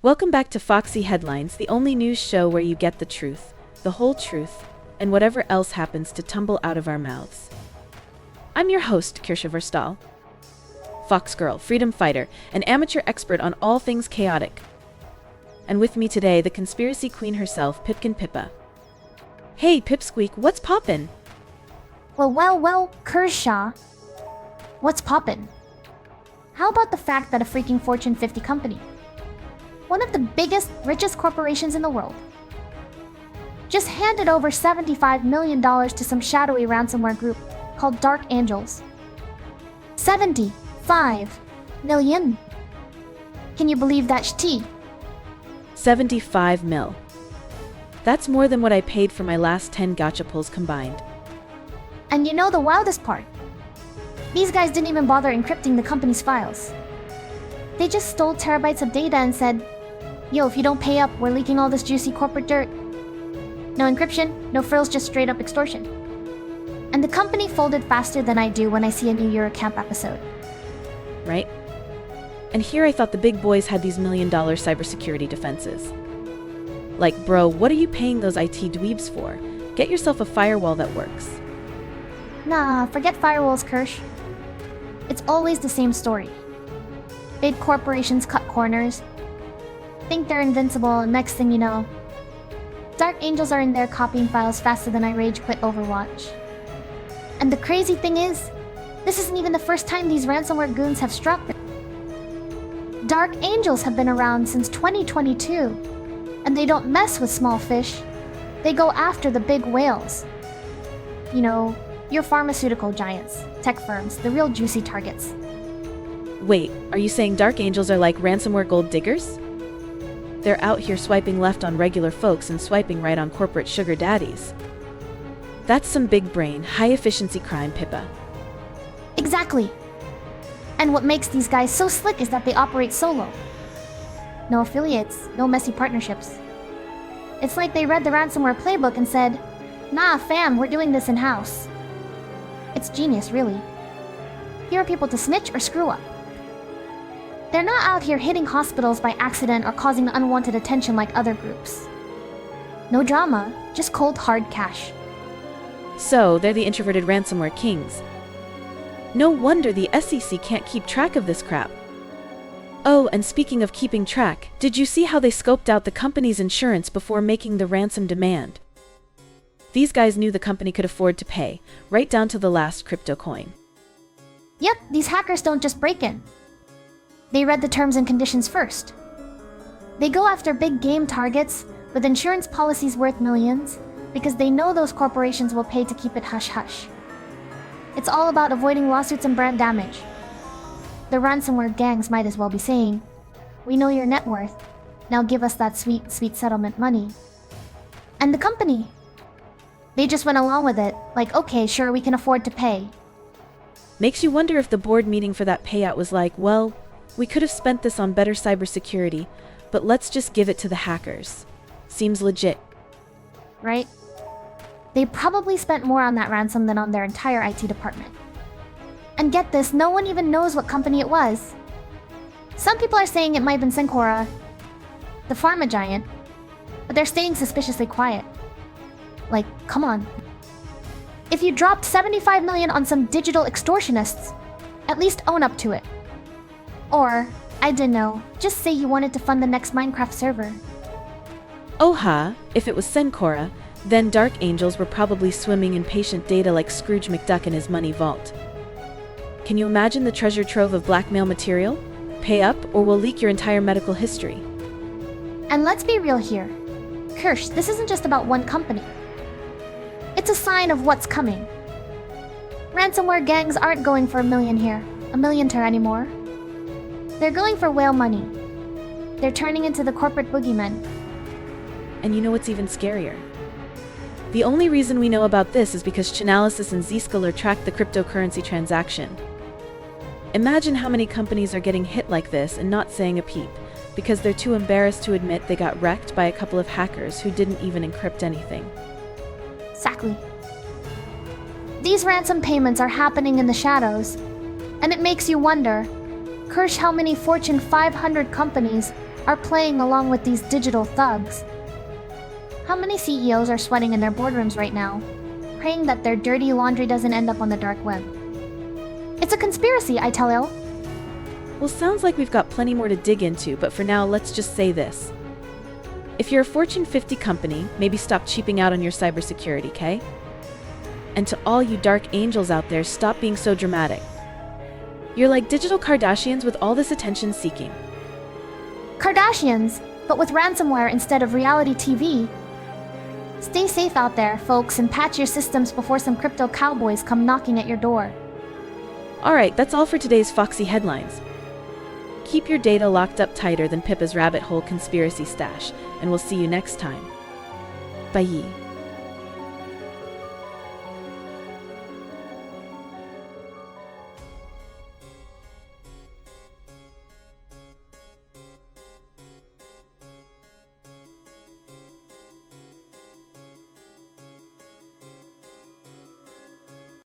Welcome back to Foxy Headlines, the only news show where you get the truth, the whole truth, and whatever else happens to tumble out of our mouths. I'm your host, Kirsche Verstahl, Fox girl, freedom fighter, an amateur expert on all things chaotic. And with me today, the conspiracy queen herself, Pipkin Pippa. Hey, Pipsqueak, what's poppin'? Well, Kershaw. What's poppin'? How about the fact that a freaking Fortune 50 company, one of the biggest, richest corporations in the world, just handed over $75 million to some shadowy ransomware group called Dark Angels. 75 million. Can you believe that shit? 75 mil. That's more than what I paid for my last 10 gacha pulls combined. And you know the wildest part? These guys didn't even bother encrypting the company's files. They just stole terabytes of data and said, "Yo, if you don't pay up, we're leaking all this juicy corporate dirt." No encryption, no frills, just straight up extortion. And the company folded faster than I do when I see a new Eurocamp episode. Right? And here I thought the big boys had these $1 million cybersecurity defenses. Like, bro, what are you paying those IT dweebs for? Get yourself a firewall that works. Nah, forget firewalls, Kirsch. It's always the same story. Big corporations cut corners, think they're invincible, and next thing you know, Dark Angels are in there copying files faster than I rage quit Overwatch. And the crazy thing is, this isn't even the first time these ransomware goons have struck. Dark Angels have been around since 2022, and they don't mess with small fish. They go after the big whales. You know, your pharmaceutical giants, tech firms, the real juicy targets. Wait, are you saying Dark Angels are like ransomware gold diggers? They're out here swiping left on regular folks and swiping right on corporate sugar daddies. That's some big brain, high-efficiency crime, Pippa. Exactly. And what makes these guys so slick is that they operate solo. No affiliates, no messy partnerships. It's like they read the ransomware playbook and said, "Nah, fam, we're doing this in-house." It's genius, really. Here are people to snitch or screw up. They're not out here hitting hospitals by accident or causing unwanted attention like other groups. No drama, just cold hard cash. So, they're the introverted ransomware kings. No wonder the SEC can't keep track of this crap. Oh, and speaking of keeping track, did you see how they scoped out the company's insurance before making the ransom demand? These guys knew the company could afford to pay, right down to the last crypto coin. Yep, these hackers don't just break in. They read the terms and conditions first. They go after big game targets with insurance policies worth millions because they know those corporations will pay to keep it hush-hush. It's all about avoiding lawsuits and brand damage. The ransomware gangs might as well be saying, "We know your net worth. Now give us that sweet, sweet settlement money." And the company, they just went along with it, like, okay, sure, we can afford to pay. Makes you wonder if the board meeting for that payout was like, well, we could have spent this on better cybersecurity, but let's just give it to the hackers. Seems legit. Right? They probably spent more on that ransom than on their entire IT department. And get this, no one even knows what company it was. Some people are saying it might have been Cencora, the pharma giant, but they're staying suspiciously quiet. Like, come on. If you dropped 75 million on some digital extortionists, at least own up to it. Or, I don't know, just say you wanted to fund the next Minecraft server. Oh if it was Cencora, then Dark Angels were probably swimming in patient data like Scrooge McDuck in his money vault. Can you imagine the treasure trove of blackmail material? Pay up, or we'll leak your entire medical history. And let's be real here. Kirsch, this isn't just about one company. It's a sign of what's coming. Ransomware gangs aren't going for a millionter anymore. They're going for whale money. They're turning into the corporate boogeymen. And you know what's even scarier? The only reason we know about this is because Chainalysis and Zscaler tracked the cryptocurrency transaction. Imagine how many companies are getting hit like this and not saying a peep, because they're too embarrassed to admit they got wrecked by a couple of hackers who didn't even encrypt anything. Exactly. These ransom payments are happening in the shadows, and it makes you wonder, Kirsch, how many Fortune 500 companies are playing along with these digital thugs. How many CEOs are sweating in their boardrooms right now, praying that their dirty laundry doesn't end up on the dark web? It's a conspiracy, I tell you. Well, sounds like we've got plenty more to dig into, but for now, let's just say this. If you're a Fortune 50 company, maybe stop cheaping out on your cybersecurity, okay? And to all you dark angels out there, stop being so dramatic. You're like digital Kardashians with all this attention seeking. Kardashians, but with ransomware instead of reality TV. Stay safe out there, folks, and patch your systems before some crypto cowboys come knocking at your door. Alright, that's all for today's Foxy Headlines. Keep your data locked up tighter than Pippa's rabbit hole conspiracy stash, and we'll see you next time. Bye.